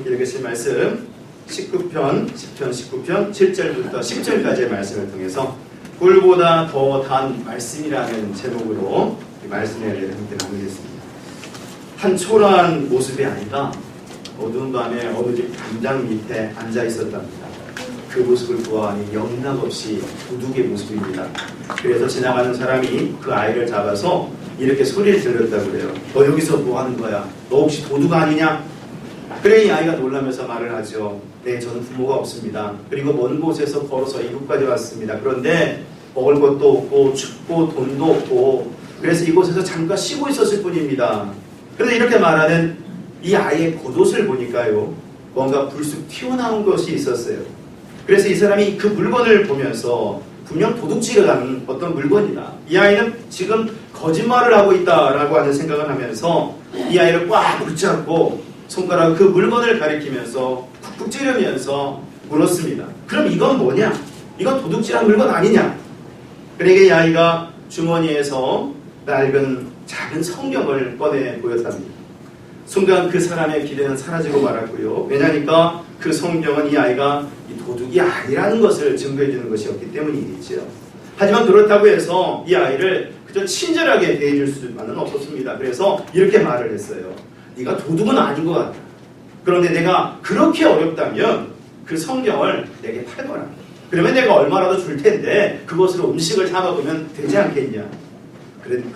함께 읽으실 말씀 10편 19편 7절부터 10절까지의 말씀을 통해서 꿀보다 더 단 말씀이라는 제목으로 이 말씀의 은혜를 함께 나누겠습니다. 한 초라한 모습이 아니라 어두운 밤에 어느 집 담장 밑에 앉아 있었답니다. 그 모습을 보아하니 영락없이 도둑의 모습입니다. 그래서 지나가는 사람이 그 아이를 잡아서 이렇게 소리를 질렀다고 그래요. 너 여기서 뭐 하는 거야? 너 혹시 도둑 아니냐? 그래 이 아이가 놀라면서 말을 하죠. 네, 저는 부모가 없습니다. 그리고 먼 곳에서 걸어서 이곳까지 왔습니다. 그런데 먹을 것도 없고 춥고 돈도 없고 그래서 이곳에서 잠깐 쉬고 있었을 뿐입니다. 그런데 이렇게 말하는 이 아이의 겉옷을 보니까요, 뭔가 불쑥 튀어나온 것이 있었어요. 그래서 이 사람이 그 물건을 보면서 분명 도둑질을 한 어떤 물건이다. 이 아이는 지금 거짓말을 하고 있다라고 하는 생각을 하면서 이 아이를 꽉 붙잡고 손가락 그 물건을 가리키면서 쿡쿡 찌르면서 물었습니다. 그럼 이건 뭐냐? 이건 도둑질한 물건 아니냐? 그러니까 이 아이가 주머니에서 낡은 작은 성경을 꺼내 보였답니다. 순간 그 사람의 기대는 사라지고 말았고요. 왜냐니까 그 성경은 이 아이가 도둑이 아니라는 것을 증거해 주는 것이었기 때문이겠죠. 하지만 그렇다고 해서 이 아이를 그저 친절하게 대해줄 수만은 없었습니다. 그래서 이렇게 말을 했어요. 네가 도둑은 아닌 것 같다. 그런데 내가 그렇게 어렵다면 그 성경을 내게 팔거라. 그러면 내가 얼마라도 줄 텐데 그것으로 음식을 사 먹으면 되지 않겠냐.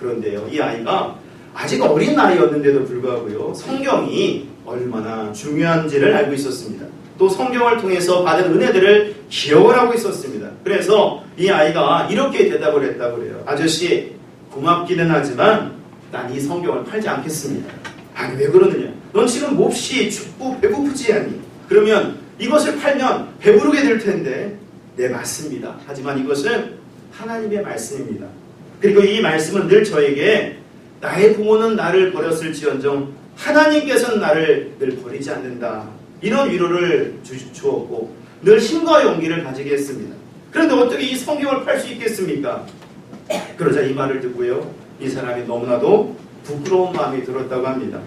그런데요, 이 아이가 아직 어린 나이였는데도 불구하고요, 성경이 얼마나 중요한지를 알고 있었습니다. 또 성경을 통해서 받은 은혜들을 기억을 하고 있었습니다. 그래서 이 아이가 이렇게 대답을 했다고 그래요. 아저씨, 고맙기는 하지만 난 이 성경을 팔지 않겠습니다. 아니 왜 그러느냐? 넌 지금 몹시 춥고 배고프지 않니? 그러면 이것을 팔면 배부르게 될 텐데. 네, 맞습니다. 하지만 이것은 하나님의 말씀입니다. 그리고 이 말씀은 늘 저에게 나의 부모는 나를 버렸을지언정 하나님께서는 나를 늘 버리지 않는다. 이런 위로를 주었고 늘 힘과 용기를 가지게 했습니다. 그런데 어떻게 이 성경을 팔 수 있겠습니까? 그러자 이 말을 듣고요, 이 사람이 너무나도 부끄러운 마음이 들었다고 합니다.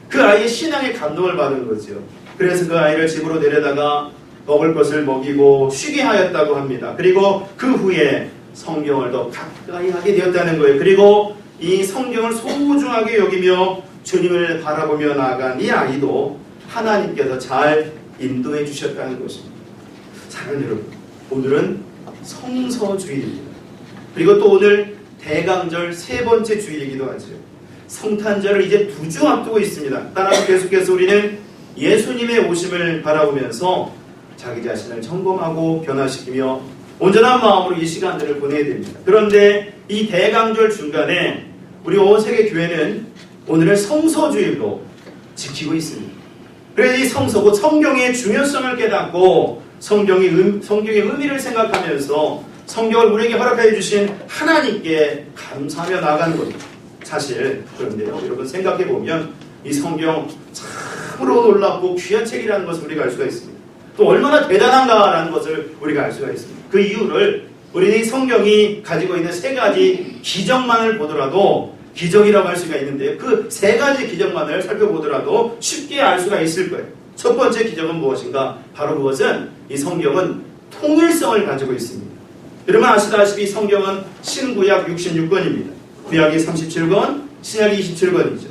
그 아이의 신앙에 감동을 받은 거죠. 그래서 그 아이를 집으로 데려다가 먹을 것을 먹이고 쉬게 하였다고 합니다. 그리고 그 후에 성경을 더 가까이 하게 되었다는 거예요. 그리고 이 성경을 소중하게 여기며 주님을 바라보며 나아간 이 아이도 하나님께서 잘 인도해 주셨다는 것입니다. 사랑하는 여러분, 오늘은 성서주일입니다. 그리고 또 오늘 대강절 세 번째 주일이기도 하죠. 성탄절을 이제 2주 앞두고 있습니다. 따라서 계속해서 우리는 예수님의 오심을 바라보면서 자기 자신을 점검하고 변화시키며 온전한 마음으로 이 시간들을 보내야 됩니다. 그런데 이 대강절 중간에 우리 오세계 교회는 오늘을 성서주일로 지키고 있습니다. 그래서 이 성서, 곧 성경의 중요성을 깨닫고 성경의 의미를 생각하면서 성경을 우리에게 허락해 주신 하나님께 감사하며 나아가는 겁니다. 사실 그런데요, 여러분 생각해보면 이 성경 참으로 놀랍고 귀한 책이라는 것을 우리가 알 수가 있습니다. 또 얼마나 대단한가라는 것을 우리가 알 수가 있습니다. 그 이유를 우리는 이 성경이 가지고 있는 3가지 기적만을 보더라도, 기적이라고 할 수가 있는데요, 그 3가지 기적만을 살펴보더라도 쉽게 알 수가 있을 거예요. 첫 번째 기적은 무엇인가? 바로 그것은 이 성경은 통일성을 가지고 있습니다. 여러분 아시다시피 성경은 신구약 66권입니다. 구약이 37권, 신약이 27권이죠.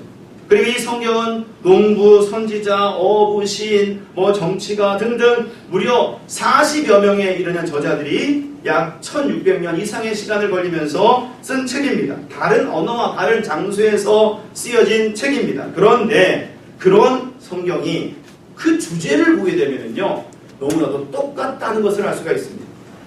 그리고 이 성경은 농부, 선지자, 어부, 시인, 정치가 등등 무려 40여 명에 이르는 저자들이 약 1600년 이상의 시간을 걸리면서 쓴 책입니다. 다른 언어와 다른 장소에서 쓰여진 책입니다. 그런데 그런 성경이 그 주제를 보게 되면요, 너무나도 똑같다는 것을 알 수가 있습니다.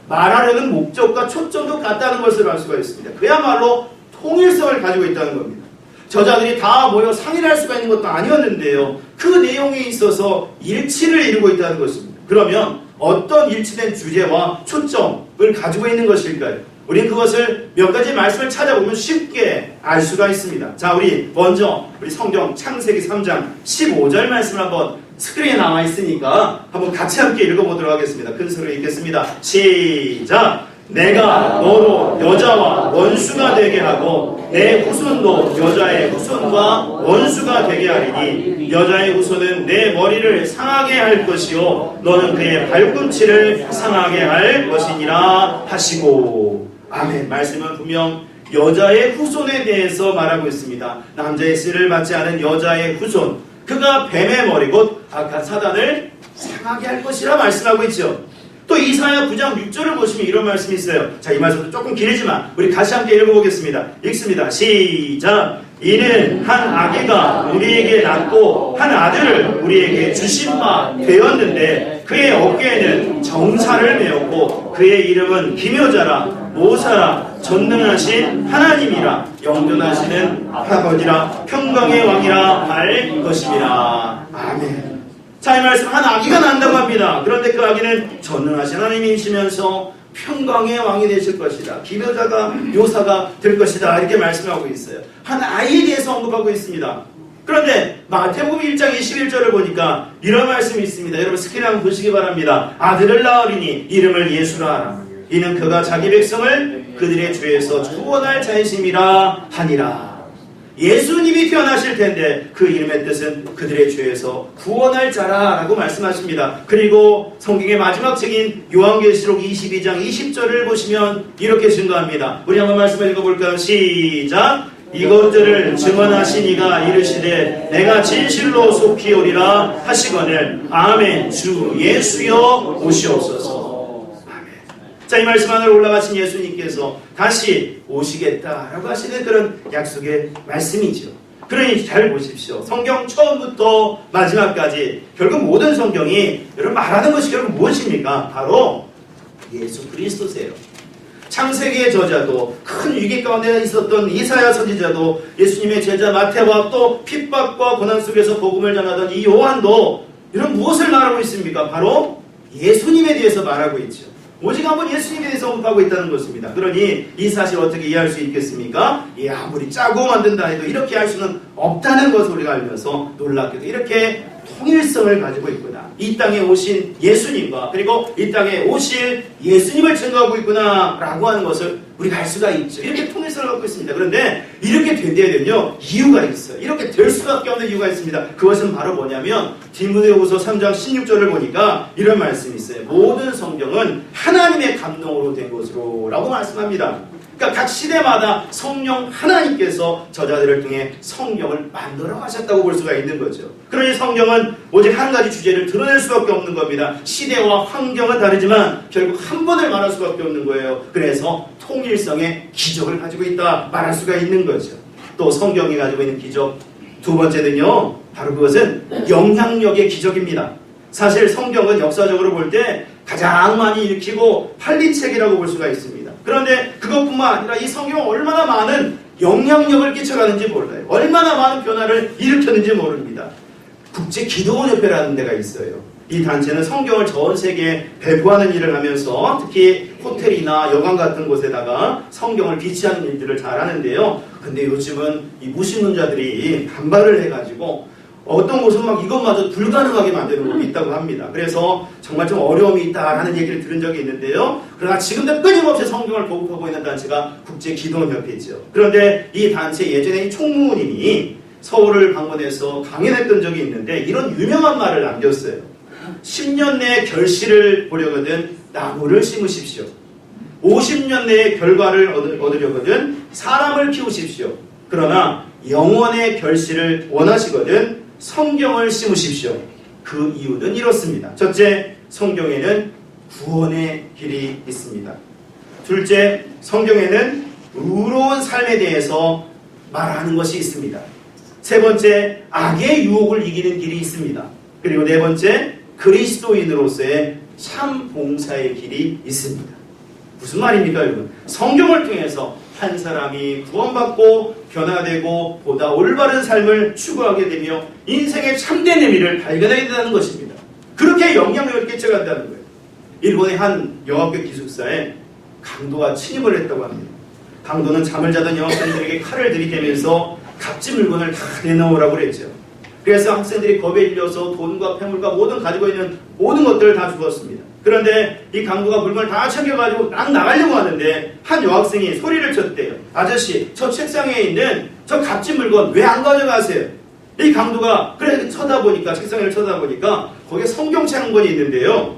말하려는 목적과 초점도 같다는 것을 알 수가 있습니다. 그야말로 통일성을 가지고 있다는 겁니다. 저자들이 다 모여 상의를 할 수가 있는 것도 아니었는데요, 그 내용에 있어서 일치를 이루고 있다는 것입니다. 그러면 어떤 일치된 주제와 초점을 가지고 있는 것일까요? 우리는 그것을 몇 가지 말씀을 찾아보면 쉽게 알 수가 있습니다. 자, 우리 먼저 우리 성경 창세기 3장 15절 말씀을 한번 스크린에 나와 있으니까 한번 같이 함께 읽어보도록 하겠습니다. 큰 소리로 읽겠습니다. 시작! 내가 너로 여자와 원수가 되게 하고 내 후손도 여자의 후손과 원수가 되게 하리니 여자의 후손은 내 머리를 상하게 할 것이요 너는 그의 발꿈치를 상하게 할 것이니라 하시고. 아멘. 말씀은 분명 여자의 후손에 대해서 말하고 있습니다. 남자의 씨를 받지 않은 여자의 후손, 그가 뱀의 머리 곧 악한 사단을 상하게 할 것이라 말씀하고 있죠. 또 이사야 9장 6절을 보시면 이런 말씀이 있어요. 자, 이 말씀도 조금 길지만 우리 같이 함께 읽어보겠습니다. 읽습니다. 시작. 이는 한 아기가 우리에게 낳고 한 아들을 우리에게 주신 바 되었는데 그의 어깨에는 정사를 메었고 그의 이름은 기묘자라 모사라 전능하신 하나님이라 영존하시는 아버지라 평강의 왕이라 할 것입니다. 아멘. 자, 이 말씀 한 아기가 난다고 합니다. 그런데 그 아기는 전능하신 하나님이시면서 평강의 왕이 되실 것이다. 기묘자가 묘사가 될 것이다. 이렇게 말씀하고 있어요. 한 아이에 대해서 언급하고 있습니다. 그런데 마태복음 1장 21절을 보니까 이런 말씀이 있습니다. 여러분 스크린 한번 보시기 바랍니다. 아들을 낳으리니 이름을 예수라 하라. 이는 그가 자기 백성을 그들의 죄에서 구원할 자이심이라 하니라. 예수님이 태어나실 텐데 그 이름의 뜻은 그들의 죄에서 구원할 자라라고 말씀하십니다. 그리고 성경의 마지막 책인 요한계시록 22장 20절을 보시면 이렇게 증거합니다. 우리 한번 말씀을 읽어볼까요? 시작. 이것들을 증언하신 이가 이르시되 내가 진실로 속히 오리라 하시거늘 아멘. 주 예수여 오시옵소서. 자, 이 말씀 하늘 올라가신 예수님께서 다시 오시겠다라고 하시는 그런 약속의 말씀이죠. 그러니 잘 보십시오. 성경 처음부터 마지막까지 결국 모든 성경이 여러분 말하는 것이 결국 무엇입니까? 바로 예수 그리스도세요. 창세기의 저자도 큰 위기 가운데 있었던 이사야 선지자도 예수님의 제자 마태와 또 핍박과 고난 속에서 복음을 전하던 이 요한도 이런 무엇을 말하고 있습니까? 바로 예수님에 대해서 말하고 있죠. 오직 한번 예수님에 대해서 언급하고 있다는 것입니다. 그러니 이 사실 어떻게 이해할 수 있겠습니까? 아무리 짜고 만든다 해도 이렇게 할 수는 없다는 것을 우리가 알면서 놀랍게도 이렇게 통일성을 가지고 있구나. 이 땅에 오신 예수님과 그리고 이 땅에 오실 예수님을 증거하고 있구나 라고 하는 것을 우리가 알 수가 있죠. 이렇게 통일성을 갖고 있습니다. 그런데 이렇게 된다면요 이유가 있어요. 이렇게 될 수밖에 없는 이유가 있습니다. 그것은 바로 뭐냐면 디모데후서 3장 16절을 보니까 이런 말씀이 있어요. 모든 성경은 하나님의 감동으로 된 것으로 라고 말씀합니다. 그러니까 각 시대마다 성령 하나님께서 저자들을 통해 성경을 만들어 가셨다고 볼 수가 있는 거죠. 그러니 성경은 오직 한 가지 주제를 드러낼 수밖에 없는 겁니다. 시대와 환경은 다르지만 결국 한 번을 말할 수밖에 없는 거예요. 그래서 통일성의 기적을 가지고 있다 말할 수가 있는 거죠. 또 성경이 가지고 있는 기적 두 번째는요 바로 그것은 영향력의 기적입니다. 사실 성경은 역사적으로 볼 때 가장 많이 읽히고 팔린 책이라고 볼 수가 있습니다. 그런데 그것뿐만 아니라 이 성경은 얼마나 많은 영향력을 끼쳐가는지 몰라요. 얼마나 많은 변화를 일으켰는지 모릅니다. 국제기도원협회라는 데가 있어요. 이 단체는 성경을 전 세계에 배포하는 일을 하면서 특히 호텔이나 여관 같은 곳에다가 성경을 비치하는 일들을 잘 하는데요. 근데 요즘은 이 무신론자들이 반발을 해가지고 어떤 곳은 막 이것마저 불가능하게 만드는 곳이 있다고 합니다. 그래서 정말 좀 어려움이 있다라는 얘기를 들은 적이 있는데요. 그러나 지금도 끊임없이 성경을 보급하고 있는 단체가 국제기도원협회죠. 그런데 이 단체 예전에 이 총무님이 서울을 방문해서 강연했던 적이 있는데 이런 유명한 말을 남겼어요. 10년 내에 결실을 보려거든 나무를 심으십시오. 50년 내에 결과를 얻으려거든 사람을 키우십시오. 그러나 영원의 결실을 원하시거든 성경을 심으십시오. 그 이유는 이렇습니다. 첫째, 성경에는 구원의 길이 있습니다. 둘째, 성경에는 의로운 삶에 대해서 말하는 것이 있습니다. 세 번째, 악의 유혹을 이기는 길이 있습니다. 그리고 네 번째, 그리스도인으로서의 참 봉사의 길이 있습니다. 무슨 말입니까, 여러분? 성경을 통해서 한 사람이 구원받고 변화되고 보다 올바른 삶을 추구하게 되며 인생의 참된 의미를 발견하게 된다는 것입니다. 그렇게 영향력을 끼쳐간다는 거예요. 일본의 한 여학교 기숙사에 강도가 침입을 했다고 합니다. 강도는 잠을 자던 여학생들에게 칼을 들이대면서 값진 물건을 다 내놓으라고 그랬죠. 그래서 학생들이 겁에 질려서 돈과 폐물과 모든 가지고 있는 모든 것들을 다 주었습니다. 그런데 이 강도가 물건을 다 챙겨가지고 막 나가려고 하는데 한 여학생이 소리를 쳤대요. 아저씨, 저 책상에 있는 저 값진 물건 왜 안 가져가세요? 이 강도가 그래 쳐다보니까, 책상을 쳐다보니까 거기에 성경책 한 권이 있는데요.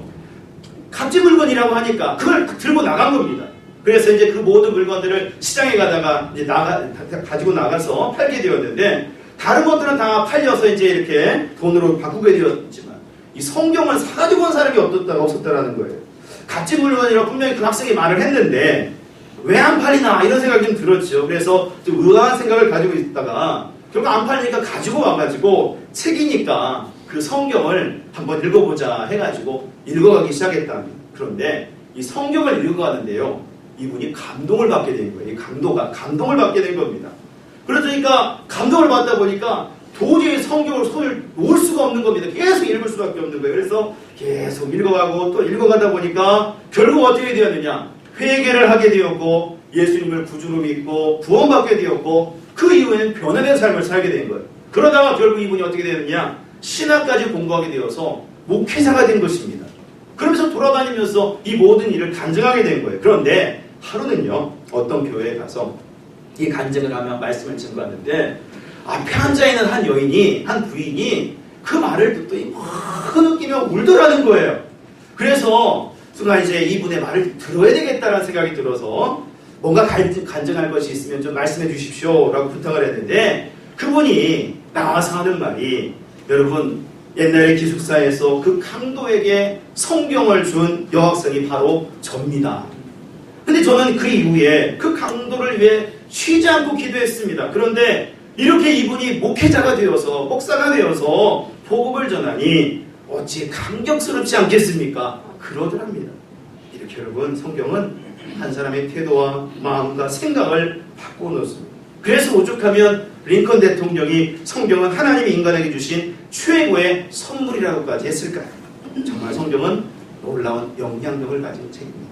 값진 물건이라고 하니까 그걸 들고 나간 겁니다. 그래서 이제 그 모든 물건들을 시장에 가다가 이제 가지고 나가서 팔게 되었는데, 다른 것들은 다 팔려서 이제 이렇게 돈으로 바꾸게 되었지만 이 성경을 사가지고 온 사람이 없었다라는 거예요. 값진 물건이라고 분명히 그 학생이 말을 했는데 왜 안 팔리나 이런 생각이 좀 들었죠. 그래서 좀 의아한 생각을 가지고 있다가 결국 안 팔리니까 가지고 와가지고 책이니까 그 성경을 한번 읽어보자 해가지고 읽어가기 시작했답니다. 그런데 이 성경을 읽어가는데요, 이분이 감동을 받게 된 거예요. 이 강도가 감동을 받게 된 겁니다. 그러니까 감동을 받다 보니까 도저히 성경을 손을 놓을 수가 없는 겁니다. 계속 읽을 수밖에 없는 거예요. 그래서 계속 읽어가고 또 읽어가다 보니까 결국 어떻게 되었느냐, 회개를 하게 되었고 예수님을 구주로 믿고 구원받게 되었고 그 이후에는 변화된 삶을 살게 된 거예요. 그러다가 결국 이분이 어떻게 되느냐, 신학까지 공부하게 되어서 목회자가 된 것입니다. 그러면서 돌아다니면서 이 모든 일을 간증하게 된 거예요. 그런데 하루는요, 어떤 교회에 가서 이 간증을 하며 말씀을 증거하는데 앞에 앉아있는 한 여인이, 한 부인이 그 말을 듣더니 막 흐느끼며 울더라는 거예요. 그래서 순간 이제 이분의 말을 들어야 되겠다는 생각이 들어서 뭔가 간증할 것이 있으면 좀 말씀해 주십시오 라고 부탁을 했는데, 그분이 나와서 하는 말이, 여러분 옛날에 기숙사에서 그 강도에게 성경을 준 여학생이 바로 접니다. 근데 저는 그 이후에 그 강도를 위해 쉬지 않고 기도했습니다. 그런데 이렇게 이분이 목회자가 되어서, 목사가 되어서 복음을 전하니 어찌 감격스럽지 않겠습니까? 그러더랍니다. 이렇게 여러분, 성경은 한 사람의 태도와 마음과 생각을 바꿔놓습니다. 그래서 오죽하면 링컨 대통령이 성경은 하나님이 인간에게 주신 최고의 선물이라고까지 했을까요? 정말 성경은 놀라운 영향력을 가진 책입니다.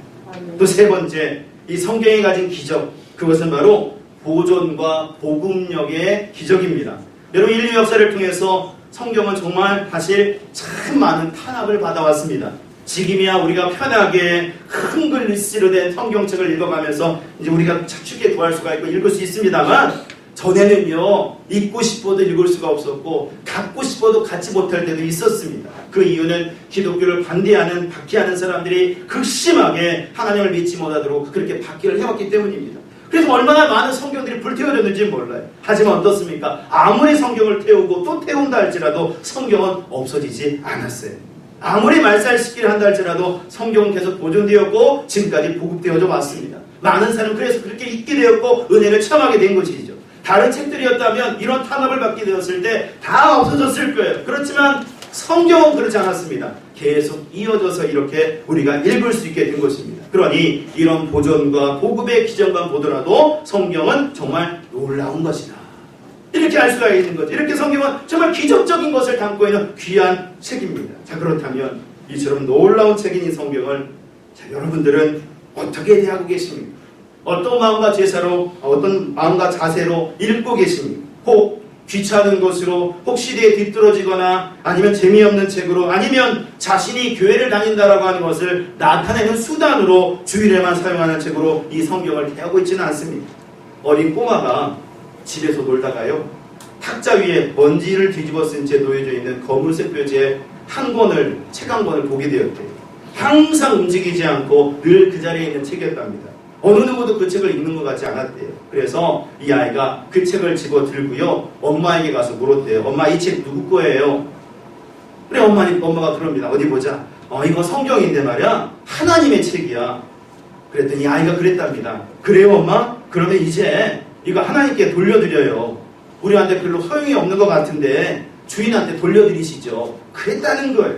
또 세 번째, 이 성경이 가진 기적, 그것은 바로 보존과 복음력의 기적입니다. 여러분, 인류 역사를 통해서 성경은 정말 사실 참 많은 탄압을 받아왔습니다. 지금이야 우리가 편하게 큰 글씨로 된 성경책을 읽어가면서 이제 우리가 쉽게 구할 수가 있고 읽을 수 있습니다만, 전에는요, 읽고 싶어도 읽을 수가 없었고 갖고 싶어도 갖지 못할 때도 있었습니다. 그 이유는 기독교를 반대하는, 박해하는 사람들이 극심하게 하나님을 믿지 못하도록 그렇게 박해를 해왔기 때문입니다. 그래서 얼마나 많은 성경들이 불태워졌는지 몰라요. 하지만 어떻습니까? 아무리 성경을 태우고 또 태운다 할지라도 성경은 없어지지 않았어요. 아무리 말살시키를 한다 할지라도 성경은 계속 보존되었고 지금까지 보급되어져 왔습니다. 많은 사람은 그래서 그렇게 읽게 되었고 은혜를 체험하게 된 것이죠. 다른 책들이었다면 이런 탄압을 받게 되었을 때 다 없어졌을 거예요. 그렇지만 성경은 그렇지 않았습니다. 계속 이어져서 이렇게 우리가 읽을 수 있게 된 것입니다. 그러니 이런 보존과 보급의 기적만 보더라도 성경은 정말 놀라운 것이다, 이렇게 알 수가 있는 거죠. 이렇게 성경은 정말 기적적인 것을 담고 있는 귀한 책입니다. 자, 그렇다면 이처럼 놀라운 책인 이 성경을 여러분들은 어떻게 대하고 계십니까? 어떤 마음과 제사로, 어떤 마음과 자세로 읽고 계십니까? 혹 귀찮은 것으로, 혹 시대에 뒤떨어지거나, 아니면 재미없는 책으로, 아니면 자신이 교회를 다닌다라고 하는 것을 나타내는 수단으로 주일에만 사용하는 책으로 이 성경을 대하고 있지는 않습니다. 어린 꼬마가 집에서 놀다가요, 탁자 위에 먼지를 뒤집어 쓴 채 놓여져 있는 검은색 표지의 책 한 권을 보게 되었대요. 항상 움직이지 않고 늘 그 자리에 있는 책이었답니다. 어느 누구도 그 책을 읽는 것 같지 않았대요. 그래서 이 아이가 그 책을 집어 들고요, 엄마에게 가서 물었대요. 엄마, 이 책 누구 거예요? 그래, 엄마가 그럽니다. 어디 보자. 이거 성경인데 말이야, 하나님의 책이야. 그랬더니 아이가 그랬답니다. 그래요, 엄마? 그러면 이제 이거 하나님께 돌려드려요. 우리한테 별로 소용이 없는 것 같은데 주인한테 돌려드리시죠. 그랬다는 거예요.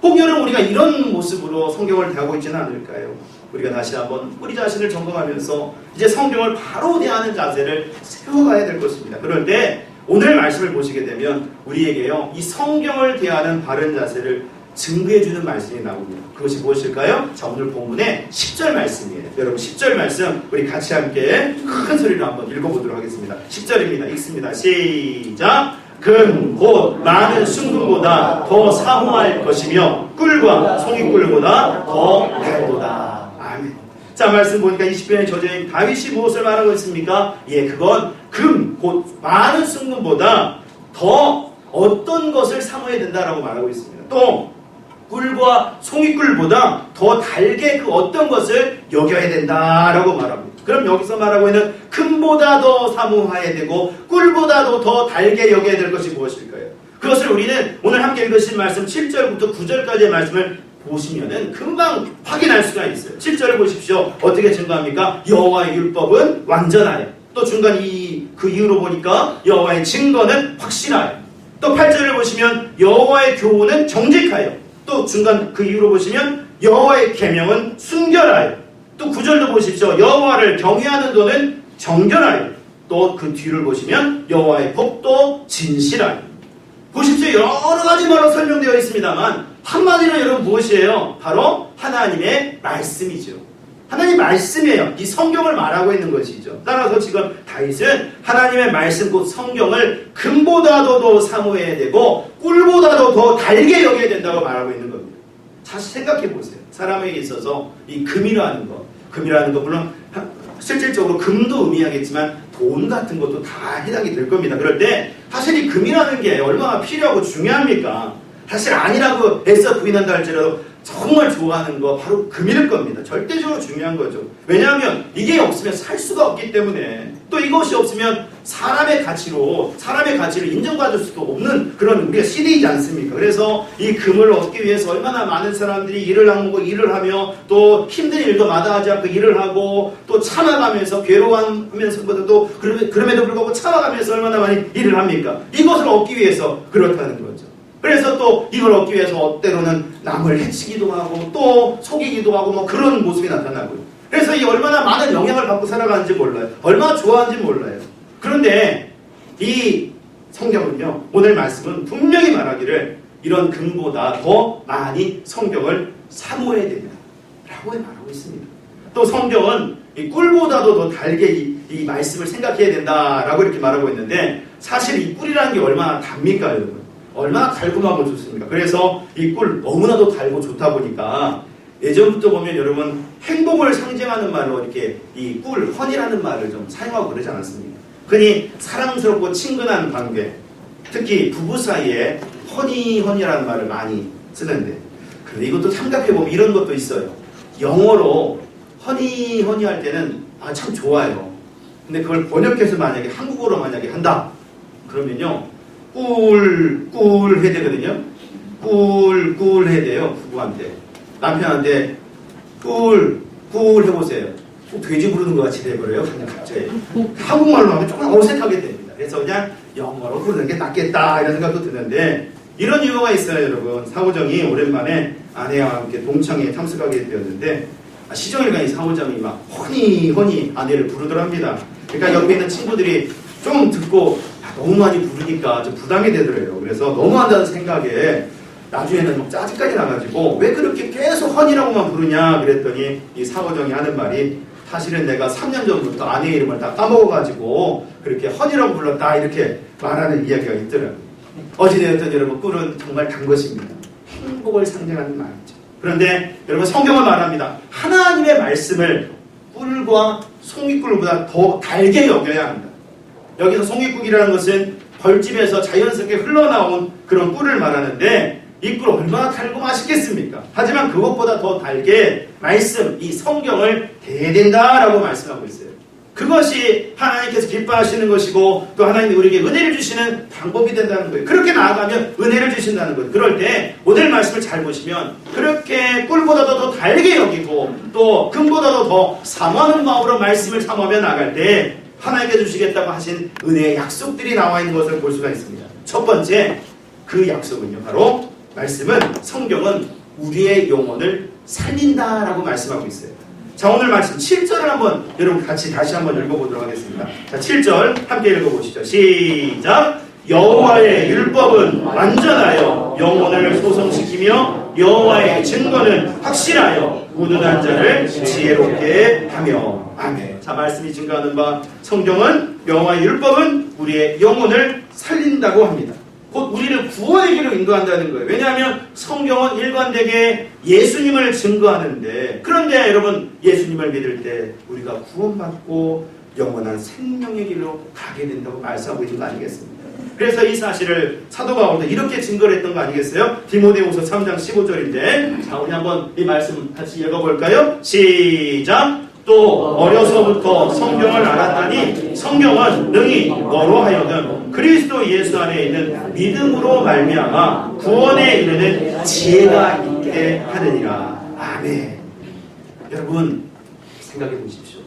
혹 여러분, 우리가 이런 모습으로 성경을 대하고 있지는 않을까요? 우리가 다시 한번 우리 자신을 점검하면서 이제 성경을 바로 대하는 자세를 세워가야 될 것입니다. 그런데 오늘 말씀을 보시게 되면 우리에게요, 이 성경을 대하는 바른 자세를 증거해주는 말씀이 나옵니다. 그것이 무엇일까요? 자, 오늘 본문의 10절 말씀이에요. 여러분, 10절 말씀 우리 같이 함께 큰 소리로 한번 읽어보도록 하겠습니다. 10절입니다. 읽습니다. 시작! 금, 곧 많은 순금보다 더 사모할 것이며 꿀과 송이꿀보다 더 달도다. 아멘. 자, 말씀 보니까 20편의 저자인 다윗이 무엇을 말하고 있습니까? 예, 그건 금, 곧 많은 순금보다 더 어떤 것을 사모해야 된다라고 말하고 있습니다. 또 꿀과 송이꿀보다 더 달게 그 어떤 것을 여겨야 된다라고 말합니다. 그럼 여기서 말하고 있는 금보다 더 사모해야 되고 꿀보다도 더 달게 여겨야 될 것이 무엇일까요? 그것을 우리는 오늘 함께 읽으신 말씀 7절부터 9절까지의 말씀을 보시면은 금방 확인할 수가 있어요. 7절을 보십시오. 어떻게 증거합니까? 여호와의 율법은 완전하여. 또 중간 그 이유로 보니까 여호와의 증거는 확실하여. 또 8절을 보시면 여호와의 교훈은 정직하여. 또 중간 그 이유로 보시면 여호와의 계명은 순결하여. 또 9절도 보십시오. 여호와를 경외하는 도는 정결하여. 또 그 뒤를 보시면 여호와의 법도 진실하여. 보십시오. 여러 가지 말로 설명되어 있습니다만 한마디로 여러분 무엇이에요? 바로 하나님의 말씀이죠. 하나님 말씀이에요. 이 성경을 말하고 있는 것이죠. 따라서 지금 다윗은 하나님의 말씀 곧 성경을 금보다도 더 사모해야 되고 꿀보다도 더 달게 여겨야 된다고 말하고 있는 겁니다. 다시 생각해 보세요. 사람에게 있어서 이 금이라는 거 물론 실질적으로 금도 의미하겠지만 돈 같은 것도 다 해당이 될 겁니다. 그럴 때 사실 이 금이라는 게 얼마나 필요하고 중요합니까? 사실 아니라고 애써 부인한다 할지라도 정말 좋아하는 거 바로 금일 겁니다. 절대적으로 중요한 거죠. 왜냐하면 이게 없으면 살 수가 없기 때문에 또 이것이 없으면 사람의 가치를 인정받을 수도 없는 그런 우리가 시대이지 않습니까? 그래서 이 금을 얻기 위해서 얼마나 많은 사람들이 일을 하며 또 힘든 일도 마다하지 않고 일을 하고 또 참아가면서 괴로워하면서보다도 그럼에도 불구하고 참아가면서 얼마나 많이 일을 합니까? 이것을 얻기 위해서 그렇다는 거죠. 그래서 또 이걸 얻기 위해서 때로는 남을 해치기도 하고 또 속이기도 하고 뭐 그런 모습이 나타나고요. 그래서 이 얼마나 많은 영향을 받고 살아가는지 몰라요. 얼마나 좋아하는지 몰라요. 그런데 이 성경은요, 오늘 말씀은 분명히 말하기를 이런 금보다 더 많이 성경을 사모해야 됩니다 라고 말하고 있습니다. 또 성경은 이 꿀보다도 더 달게 이 말씀을 생각해야 된다라고 이렇게 말하고 있는데 사실 이 꿀이라는 게 얼마나 답니까 여러분? 얼마나 달콤하고 좋습니까? 그래서 이 꿀 너무나도 달고 좋다 보니까 예전부터 보면 여러분 행복을 상징하는 말로 이렇게 이 꿀, 헌이라는 말을 좀 사용하고 그러지 않았습니까? 흔히 사랑스럽고 친근한 관계, 특히 부부 사이에 헌이라는 말을 많이 쓰는데 그런데 이것도 생각해보면 이런 것도 있어요. 영어로 허니 할 때는 참 좋아요. 근데 그걸 번역해서 만약에 한국어로 만약에 한다 그러면요 꿀 해야 되거든요. 꿀 해야 돼요. 부부한테 남편한테 꿀 해보세요. 돼지 부르는 것 같이 돼버려요. 그냥 갑자기 한국말로 하면 조금 어색하게 됩니다. 그래서 그냥 영어로 부르는 게 낫겠다 이런 생각도 드는데 이런 이유가 있어요. 여러분 사오정이 오랜만에 아내와 함께 동창회에 참석하게 되었는데 시정일간이 사오정이 막 허니 아내를 부르더랍니다. 그러니까 옆에 있는 친구들이 좀 듣고 너무 많이 부르니까 좀 부담이 되더래요. 그래서 너무한다는 생각에 나중에는 막 짜증까지 나가지고 왜 그렇게 계속 헌이라고만 부르냐 그랬더니 이 사오정이 하는 말이 사실은 내가 3년 전부터 아내의 이름을 다 까먹어가지고 그렇게 헌이라고 불렀다 이렇게 말하는 이야기가 있더라고요. 어찌되었든 여러분 꿀은 정말 단 것입니다. 행복을 상징하는 말이죠. 그런데 여러분 성경은 말합니다. 하나님의 말씀을 꿀과 송이꿀보다 더 달게 여겨야 한다. 여기서 송이꿀이라는 것은 벌집에서 자연스럽게 흘러나온 그런 꿀을 말하는데 이 꿀 얼마나 달고 맛있겠습니까? 하지만 그것보다 더 달게 말씀, 이 성경을 대해야 된다라고 말씀하고 있어요. 그것이 하나님께서 기뻐하시는 것이고 또 하나님이 우리에게 은혜를 주시는 방법이 된다는 거예요. 그렇게 나아가면 은혜를 주신다는 거예요. 그럴 때 오늘 말씀을 잘 보시면 그렇게 꿀보다도 더 달게 여기고 또 금보다도 더 사모하는 마음으로 말씀을 사모하며 나갈 때 하나님께 주시겠다고 하신 은혜의 약속들이 나와 있는 것을 볼 수가 있습니다. 첫 번째 그 약속은요 바로 말씀은 성경은 우리의 영혼을 살린다라고 말씀하고 있어요. 자 오늘 말씀 7절을 한번 여러분 같이 다시 한번 읽어보도록 하겠습니다. 자 7절 함께 읽어보시죠. 시작. 여호와의 율법은 완전하여 영혼을 소성시키며 여호와의 증거는 확실하여 무능한 자를 지혜롭게 하며. 아멘. 자 말씀이 증거하는 바 성경은 여호와의 율법은 우리의 영혼을 살린다고 합니다. 곧 우리를 구원의 길로 인도한다는 거예요. 왜냐하면 성경은 일관되게 예수님을 증거하는데, 그런데 여러분 예수님을 믿을 때 우리가 구원받고 영원한 생명의 길로 가게 된다고 말씀하고 있는 거 아니겠습니까? 그래서 이 사실을 사도 바울도 이렇게 증거를 했던 거 아니겠어요? 디모데후서 3장 15절인데 자, 우리 한번 이 말씀 같이 읽어볼까요? 시작! 또 어려서부터 성경을 알았다니 성경은 능히 너로 하여금 그리스도 예수 안에 있는 믿음으로 말미암아 구원에 이르는 지혜가 있게 하느니라. 아멘. 여러분 생각해 보십시오.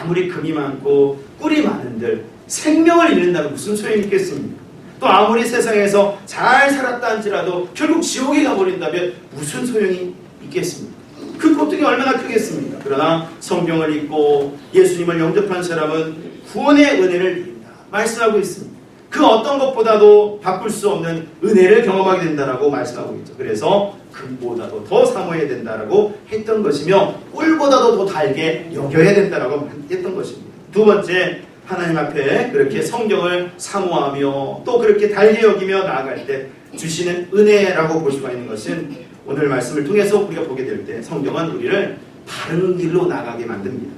아무리 금이 많고 꿀이 많은들 생명을 잃는다면 무슨 소용이 있겠습니까? 또 아무리 세상에서 잘 살았다 할지라도 결국 지옥에 가버린다면 무슨 소용이 있겠습니까? 그 고통이 얼마나 크겠습니까? 그러나 성경을 읽고 예수님을 영접한 사람은 구원의 은혜를 누린다 말씀하고 있습니다. 그 어떤 것보다도 바꿀 수 없는 은혜를 경험하게 된다라고 말씀하고 있죠. 그래서 금보다도 더 사모해야 된다라고 했던 것이며 꿀보다도 더 달게 여겨야 된다라고 했던 것입니다. 두 번째, 하나님 앞에 그렇게 성경을 사모하며 또 그렇게 달게 여기며 나아갈 때 주시는 은혜라고 볼 수가 있는 것은 오늘 말씀을 통해서 우리가 보게 될 때 성경은 우리를 바른 길로 나가게 만듭니다.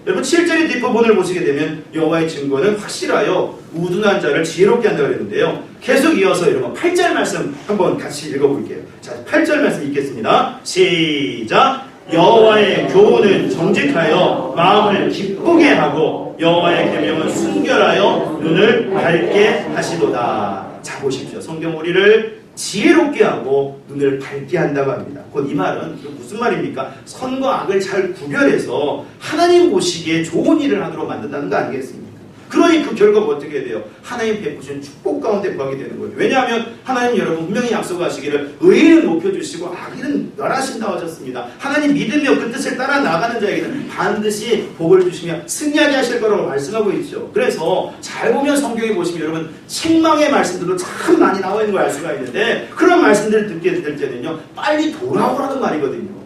여러분 7절의 뒷부분을 보시게 되면 여호와의 증거는 확실하여 우둔한 자를 지혜롭게 한다고 했는데요. 계속 이어서 여러분 8절 말씀 한번 같이 읽어볼게요. 자, 8절 말씀 읽겠습니다. 시작! 여호와의 교훈은 정직하여 마음을 기쁘게 하고 여호와의 계명은 순결하여 눈을 밝게 하시도다. 자, 보십시오. 성경 우리를 지혜롭게 하고 눈을 밝게 한다고 합니다. 곧 이 말은 무슨 말입니까? 선과 악을 잘 구별해서 하나님 보시기에 좋은 일을 하도록 만든다는 거 아니겠습니까? 그러니 그 결과가 어떻게 돼요? 하나님 베푸신 축복 가운데 거하게 되는 거죠. 왜냐하면 하나님 여러분 분명히 약속하시기를 의인은 높여주시고 악인은 멸하신다고 하셨습니다. 하나님 믿으며 그 뜻을 따라 나가는 자에게는 반드시 복을 주시며 승리하게 하실 거라고 말씀하고 있죠. 그래서 잘 보면 성경에 보시면 여러분 책망의 말씀들도 참 많이 나와 있는 걸 알 수가 있는데 그런 말씀들을 듣게 될 때는요 빨리 돌아오라는 말이거든요.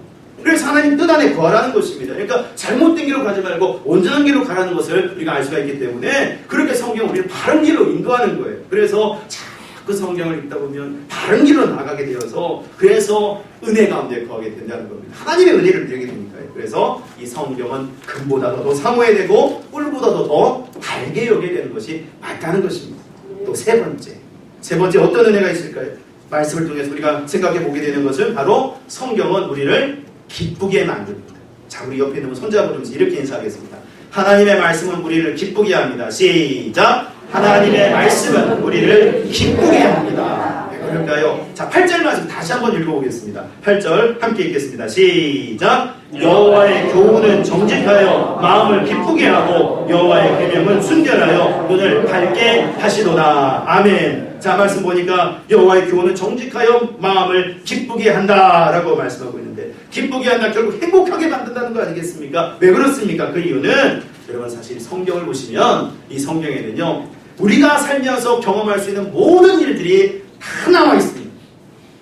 그래서 하나님 뜻 안에 거하라는 것입니다. 그러니까 잘못된 길로 가지 말고 온전한 길로 가라는 것을 우리가 알 수가 있기 때문에 그렇게 성경 우리를 바른 길로 인도하는 거예요. 그래서 자꾸 성경을 읽다 보면 바른 길로 나가게 되어서 그래서 은혜 가운데 거하게 된다는 겁니다. 하나님의 은혜를 누리게 되니까요. 그래서 이 성경은 금보다도 더 사모해야 되고 꿀보다도 더 달게 여겨야 되는 것이 맞다는 것입니다. 또 세 번째 어떤 은혜가 있을까요? 말씀을 통해서 우리가 생각해 보게 되는 것은 바로 성경은 우리를 기쁘게 만듭니다. 자, 우리 옆에 있는 손잡아 보면서 이렇게 인사하겠습니다. 하나님의 말씀은 우리를 기쁘게 합니다. 시작! 하나님의 말씀은 우리를 기쁘게 합니다. 왜 그럴까요? 자, 8절 말씀 다시 한번 읽어보겠습니다. 8절 함께 읽겠습니다. 시작! 여호와의 교훈은 정직하여 마음을 기쁘게 하고 여호와의 계명은 순결하여 눈을 밝게 하시도다. 아멘. 자, 말씀 보니까 여호와의 교훈은 정직하여 마음을 기쁘게 한다라고 말씀하고 있는데 기쁘게 한다 결국 행복하게 만든다는 거 아니겠습니까? 왜 그렇습니까? 그 이유는 여러분 사실 성경을 보시면 이 성경에는요 우리가 살면서 경험할 수 있는 모든 일들이 다 나와 있습니다.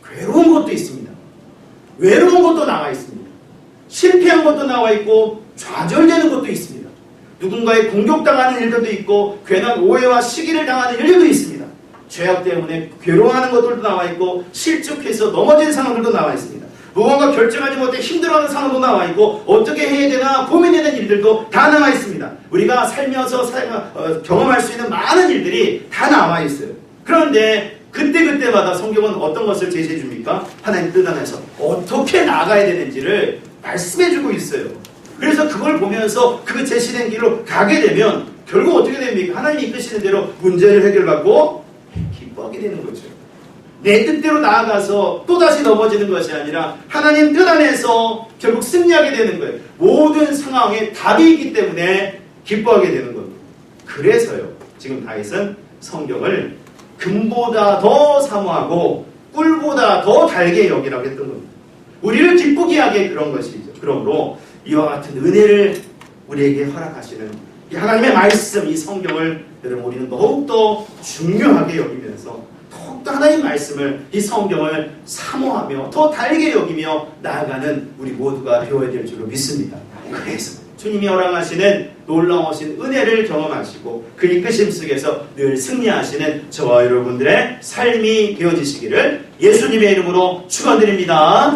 괴로운 것도 있습니다. 외로운 것도 나와 있습니다. 실패한 것도 나와 있고 좌절되는 것도 있습니다. 누군가의 공격당하는 일들도 있고 괜한 오해와 시기를 당하는 일들도 있습니다. 죄악 때문에 괴로워하는 것들도 나와 있고 실족해서 넘어진 상황들도 나와 있습니다. 무언가 결정하지 못해 힘들어하는 상황도 나와 있고 어떻게 해야 되나 고민되는 일들도 다 나와 있습니다. 우리가 살면서 경험할 수 있는 많은 일들이 다 나와 있어요. 그런데 그때마다 성경은 어떤 것을 제시해 줍니까? 하나님 뜻 안에서 어떻게 나가야 되는지를 말씀해 주고 있어요. 그래서 그걸 보면서 그 제시된 길로 가게 되면 결국 어떻게 됩니까? 하나님이 이끄시는 대로 문제를 해결받고 기뻐하게 되는 거죠. 내 뜻대로 나아가서 또다시 넘어지는 것이 아니라 하나님 뜻 안에서 결국 승리하게 되는 거예요. 모든 상황에 답이 있기 때문에 기뻐하게 되는 겁니다. 그래서요. 지금 다윗은 성경을 금보다 더 사모하고 꿀보다 더 달게 여기라고 했던 겁니다. 우리를 기쁘게 하게 그런 것이죠. 그러므로 이와 같은 은혜를 우리에게 허락하시는 이 하나님의 말씀, 이 성경을 여러분 우리는 더욱더 중요하게 여기면서 더욱더 하나님 말씀을 이 성경을 사모하며 더 달게 여기며 나아가는 우리 모두가 되어야 될 줄로 믿습니다. 그래서 주님이 허락하시는 놀라우신 은혜를 경험하시고 그 이끄심 속에서 늘 승리하시는 저와 여러분들의 삶이 되어지시기를 예수님의 이름으로 축원드립니다.